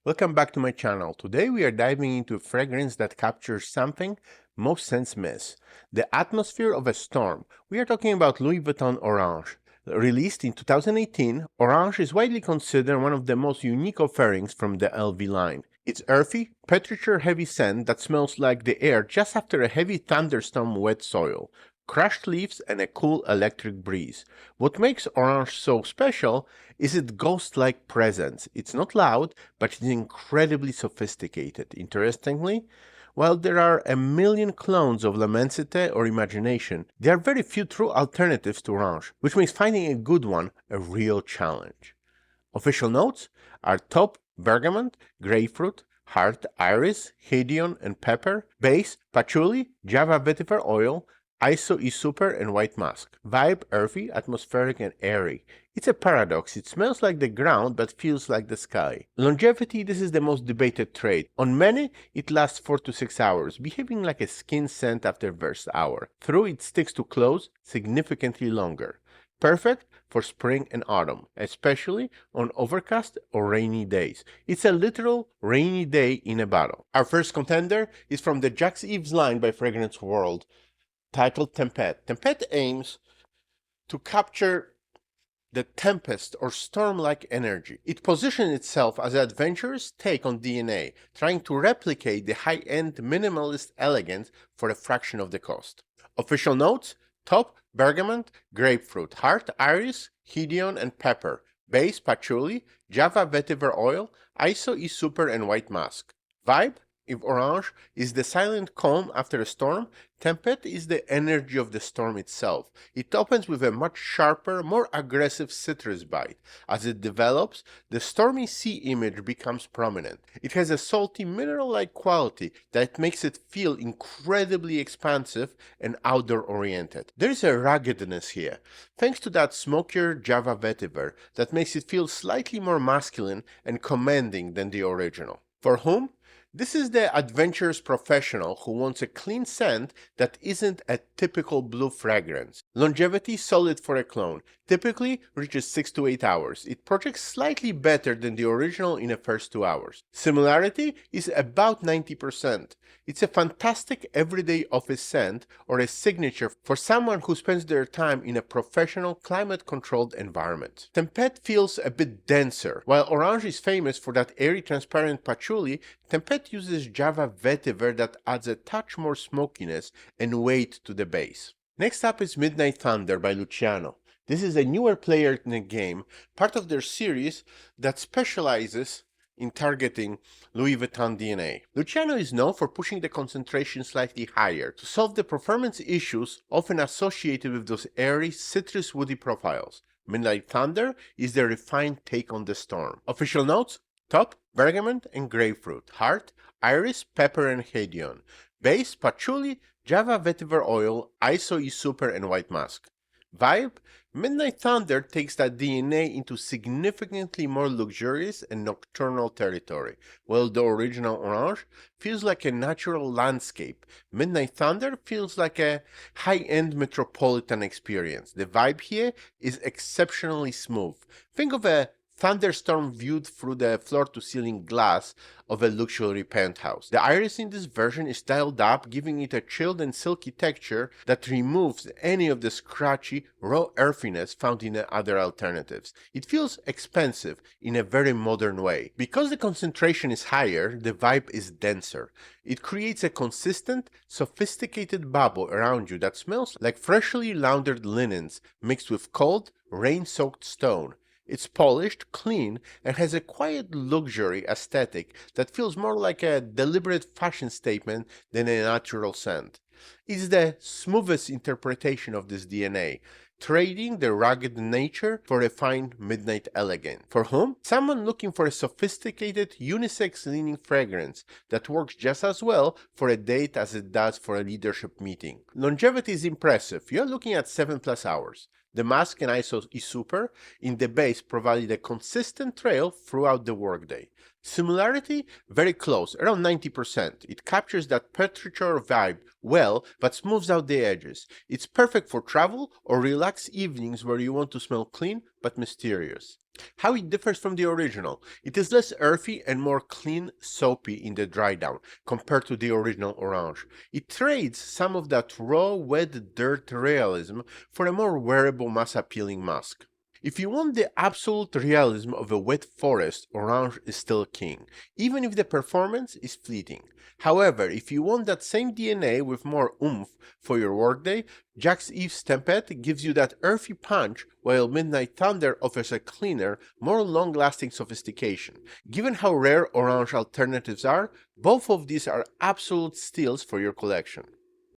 Welcome back to my channel. Today we are diving into a fragrance that captures something most scents miss: the atmosphere of a storm. We are talking about Louis Vuitton Orage. Released in 2018, Orange is widely considered one of the most unique offerings from the LV line. It's earthy, petrichor-heavy scent that smells like the air just after a heavy thunderstorm wet soil, crushed leaves, and a cool electric breeze. What makes Orange so special is its ghost-like presence. It's not loud, but it's incredibly sophisticated. Interestingly, while there are a million clones of L'Immensité or Imagination, there are very few true alternatives to Orange, which makes finding a good one a real challenge. Official notes are top bergamot, grapefruit, heart, iris, hedion, and pepper. Base, patchouli, java vetiver oil, iso e super, and white musk. Vibe, earthy, atmospheric, and airy. It's a paradox. It smells like the ground but feels like the sky. Longevity, this is the most debated trait. On many, it lasts 4 to 6 hours, behaving like a skin scent after first hour. Through it sticks to clothes significantly longer. Perfect for spring and autumn, especially on overcast or rainy days. It's a literal rainy day in a bottle. Our first contender is from the Jacques Yves line by Fragrance World, titled Tempête. Tempête aims to capture the tempest or storm-like energy. It positions itself as an adventurous take on DNA, trying to replicate the high-end minimalist elegance for a fraction of the cost. Official notes: top, bergamot, grapefruit, heart, iris, hedion, and pepper. Base, patchouli, java vetiver oil, iso e super, and white musk. Vibe: if Orange is the silent calm after a storm, Tempête is the energy of the storm itself. It opens with a much sharper, more aggressive citrus bite. As it develops, the stormy sea image becomes prominent. It has a salty, mineral-like quality that makes it feel incredibly expansive and outdoor-oriented. There is a ruggedness here, thanks to that smokier java vetiver that makes it feel slightly more masculine and commanding than the original. For whom? This is the adventurous professional who wants a clean scent that isn't a typical blue fragrance. Longevity solid for a clone, typically reaches 6 to 8 hours. It projects slightly better than the original in the first 2 hours. Similarity is about 90%. It's a fantastic everyday office scent or a signature for someone who spends their time in a professional, climate-controlled environment. Tempête feels a bit denser. While Orange is famous for that airy, transparent patchouli, Tempête uses java vetiver that adds a touch more smokiness and weight to the base. Next up is Midnight Thunder by Lucianno. This is a newer player in the game, part of their series that specializes in targeting Louis Vuitton DNA. Lucianno is known for pushing the concentration slightly higher to solve the performance issues often associated with those airy, citrus woody profiles. Midnight Thunder is the refined take on the storm. Official notes: top, bergamot and grapefruit, heart, iris, pepper, and hedion. Base, patchouli, java vetiver oil, iso e super, and white musk. Vibe: Midnight Thunder takes that DNA into significantly more luxurious and nocturnal territory. While the original Orange feels like a natural landscape, Midnight Thunder feels like a high-end metropolitan experience. The vibe here is exceptionally smooth. Think of a thunderstorm viewed through the floor-to-ceiling glass of a luxury penthouse. The iris in this version is dialed up, giving it a chilled and silky texture that removes any of the scratchy, raw earthiness found in the other alternatives. It feels expensive in a very modern way. Because the concentration is higher, the vibe is denser. It creates a consistent, sophisticated bubble around you that smells like freshly laundered linens mixed with cold, rain-soaked stone. It's polished, clean, and has a quiet luxury aesthetic that feels more like a deliberate fashion statement than a natural scent. It's the smoothest interpretation of this DNA, trading the rugged nature for a fine midnight elegance. For whom? Someone looking for a sophisticated, unisex-leaning fragrance that works just as well for a date as it does for a leadership meeting. Longevity is impressive. You're looking at 7+ hours. The musk and iso e super in the base provided a consistent trail throughout the workday. Similarity? Very close, around 90%. It captures that petrichor vibe well, but smooths out the edges. It's perfect for travel or relaxed evenings where you want to smell clean but mysterious. How it differs from the original. It is less earthy and more clean, soapy in the dry down compared to the original Orange. It trades some of that raw, wet dirt realism for a more wearable, mass-appealing musk. If you want the absolute realism of a wet forest, Orange is still king, even if the performance is fleeting. However, if you want that same DNA with more oomph for your workday, Jacques Yves Tempête gives you that earthy punch, while Midnight Thunder offers a cleaner, more long-lasting sophistication. Given how rare Orange alternatives are, both of these are absolute steals for your collection.